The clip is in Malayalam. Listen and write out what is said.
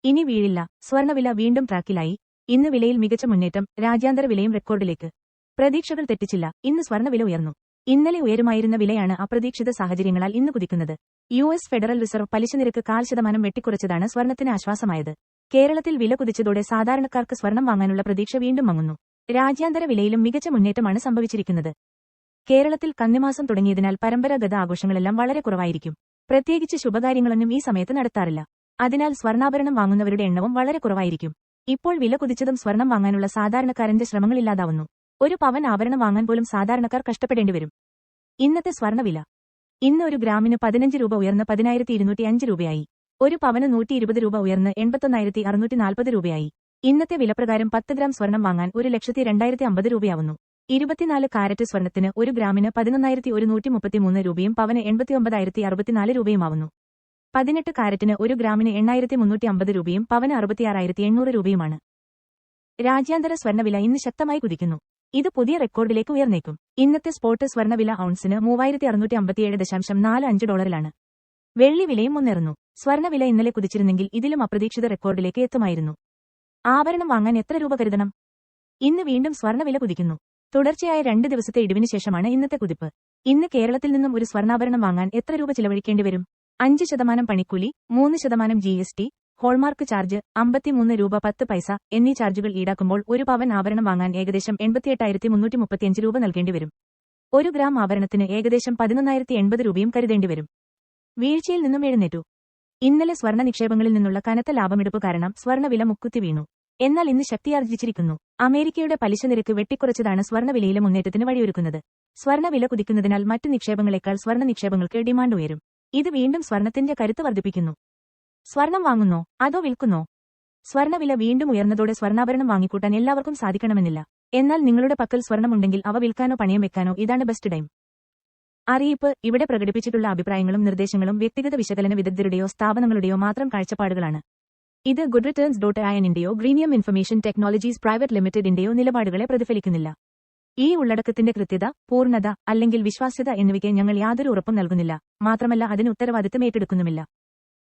ഇനി വീഴില്ല. സ്വർണ്ണവില വീണ്ടും ട്രാക്കിലായി. ഇന്ന് വിലയിൽ മികച്ച മുന്നേറ്റം, രാജ്യാന്തര വിലയും റെക്കോർഡിലേക്ക്. പ്രതീക്ഷകൾ തെറ്റിച്ചില്ല. ഇന്ന് സ്വർണ്ണവില ഉയർന്നു. ഇന്നലെ ഉയരുമായിരുന്ന വിലയാണ് അപ്രതീക്ഷിത സാഹചര്യങ്ങളാൽ ഇന്ന് കുതിക്കുന്നത്. യുഎസ് ഫെഡറൽ റിസർവ് പലിശ നിരക്ക് 0.25% വെട്ടിക്കുറച്ചതാണ് സ്വർണ്ണത്തിന് ആശ്വാസമായത്. കേരളത്തിൽ വില കുതിച്ചതോടെ സാധാരണക്കാർക്ക് സ്വർണം വാങ്ങാനുള്ള പ്രതീക്ഷ വീണ്ടും മങ്ങുന്നു. രാജ്യാന്തര വിലയിലും മികച്ച മുന്നേറ്റമാണ് സംഭവിച്ചിരിക്കുന്നത്. കേരളത്തിൽ കന്നിമാസം തുടങ്ങിയതിനാൽ പരമ്പരാഗത ആഘോഷങ്ങളെല്ലാം വളരെ കുറവായിരിക്കും. പ്രത്യേകിച്ച് ശുഭകാര്യങ്ങളൊന്നും ഈ സമയത്ത് നടത്താറില്ല. അതിനാൽ സ്വർണ്ണാഭരണം വാങ്ങുന്നവരുടെ എണ്ണവും വളരെ കുറവായിരിക്കും. ഇപ്പോൾ വില കുതിച്ചതും സ്വർണം വാങ്ങാനുള്ള സാധാരണക്കാരന്റെ ശ്രമങ്ങളില്ലാതാവുന്നു. ഒരു പവൻ ആഭരണം വാങ്ങാൻ പോലും സാധാരണക്കാർ കഷ്ടപ്പെടേണ്ടിവരും. ഇന്നത്തെ സ്വർണ്ണവില. ഇന്ന് ഒരു ഗ്രാമിന് 15 രൂപ ഉയർന്ന് 10,205 രൂപയായി. ഒരു പവന് 120 രൂപ ഉയർന്ന് 81,640 രൂപയായി. ഇന്നത്തെ വിലപ്രകാരം 10 ഗ്രാം സ്വർണം വാങ്ങാൻ 1,02,050 രൂപയാവുന്നു. 24 കാരറ്റ് സ്വർണത്തിന് ഒരു ഗ്രാമിന് 11,133 രൂപയും പവന് 89,064 രൂപയുമാവുന്നു. 18 കാരറ്റിന് ഒരു ഗ്രാമിന് 8,350 രൂപയും പവന് 66,800 രൂപയുമാണ്. രാജ്യാന്തര സ്വർണ്ണവില ഇന്ന് ശക്തമായി കുതിക്കുന്നു. ഇത് പുതിയ റെക്കോർഡിലേക്ക് ഉയർന്നേക്കും. ഇന്നത്തെ സ്പോട്ട് സ്വർണ്ണവില ഔൺസിന് $3,657.45 വെള്ളി വിലയും മുന്നേറുന്നു. സ്വർണ്ണവില ഇന്നലെ കുതിച്ചിരുന്നെങ്കിൽ ഇതിലും അപ്രതീക്ഷിത റെക്കോർഡിലേക്ക് എത്തുമായിരുന്നു. ആഭരണം വാങ്ങാൻ എത്ര രൂപ കരുതണം? ഇന്ന് വീണ്ടും സ്വർണ്ണവില കുതിക്കുന്നു. തുടർച്ചയായ 2 ദിവസത്തെ ഇടിവിന് ശേഷമാണ് ഇന്നത്തെ കുതിപ്പ്. ഇന്ന് കേരളത്തിൽ നിന്നും ഒരു സ്വർണ്ണാഭരണം വാങ്ങാൻ എത്ര രൂപ ചിലവഴിക്കേണ്ടി വരും? 5% പണിക്കൂലി, 3% GST, ഹോൾമാർക്ക് ചാർജ്, 53 രൂപ 10 പൈസ എന്നീ ചാർജുകൾ ഈടാക്കുമ്പോൾ ഒരു പവൻ ആഭരണം വാങ്ങാൻ ഏകദേശം 88,335 രൂപ നൽകേണ്ടിവരും. ഒരു ഗ്രാം ആഭരണത്തിന് ഏകദേശം 11,080 രൂപയും കരുതേണ്ടിവരും. വീഴ്ചയിൽ നിന്നും എഴുന്നേറ്റു. ഇന്നലെ സ്വർണ്ണ നിക്ഷേപങ്ങളിൽ നിന്നുള്ള കനത്ത ലാഭമെടുപ്പ് കാരണം സ്വർണ്ണവില മുക്കുത്തി വീണു. എന്നാൽ ഇന്ന് ശക്തിയാർജിച്ചിരിക്കുന്നു. അമേരിക്കയുടെ പലിശ നിരക്ക് വെട്ടിക്കുറച്ചതാണ് സ്വർണ്ണവിലയിലെ മുന്നേറ്റത്തിന് വഴിയൊരുക്കുന്നത്. സ്വർണ്ണവില കുതിക്കുന്നതിനാൽ മറ്റ് നിക്ഷേപങ്ങളെക്കാൾ സ്വർണ്ണ നിക്ഷേപങ്ങൾക്ക് ഡിമാൻഡ് ഉയരും. ഇത് വീണ്ടും സ്വർണ്ണത്തിന്റെ കരുത്ത് വർദ്ധിപ്പിക്കുന്നു. സ്വർണം വാങ്ങുന്നോ അതോ വിൽക്കുന്നോ? സ്വർണ്ണവില വീണ്ടും ഉയർന്നതോടെ സ്വർണ്ണാഭരണം വാങ്ങിക്കൂട്ടാൻ എല്ലാവർക്കും സാധിക്കണമെന്നില്ല. എന്നാൽ നിങ്ങളുടെ പക്കൽ സ്വർണ്ണമുണ്ടെങ്കിൽ അവ വിൽക്കാനോ പണയം വെക്കാനോ ഇതാണ് ബെസ്റ്റ് ടൈം. അറിയിപ്പ്: ഇവിടെ പ്രകടിപ്പിച്ചിട്ടുള്ള അഭിപ്രായങ്ങളും നിർദ്ദേശങ്ങളും വ്യക്തിഗത വിശകലന വിദഗ്ധരുടെയോ സ്ഥാപനങ്ങളുടെയോ മാത്രം കാഴ്ചപ്പാടുകളാണ്. ഇത് goodreturns.inന്റെയോ ഗ്രീനിയം ഇൻഫർമേഷൻ ടെക്നോളജീസ് പ്രൈവറ്റ് ലിമിറ്റഡിന്റെയോ നിലപാടുകളെ പ്രതിഫലിക്കുന്നില്ല. ഈ ഉള്ളടക്കത്തിന്റെ കൃത്യത, പൂർണ്ണത അല്ലെങ്കിൽ വിശ്വാസ്യത എന്നിവയ്ക്ക് ഞങ്ങൾ യാതൊരു ഉറപ്പും നൽകുന്നില്ല. മാത്രമല്ല അതിന് ഉത്തരവാദിത്തം ഏറ്റെടുക്കുന്നുമില്ല.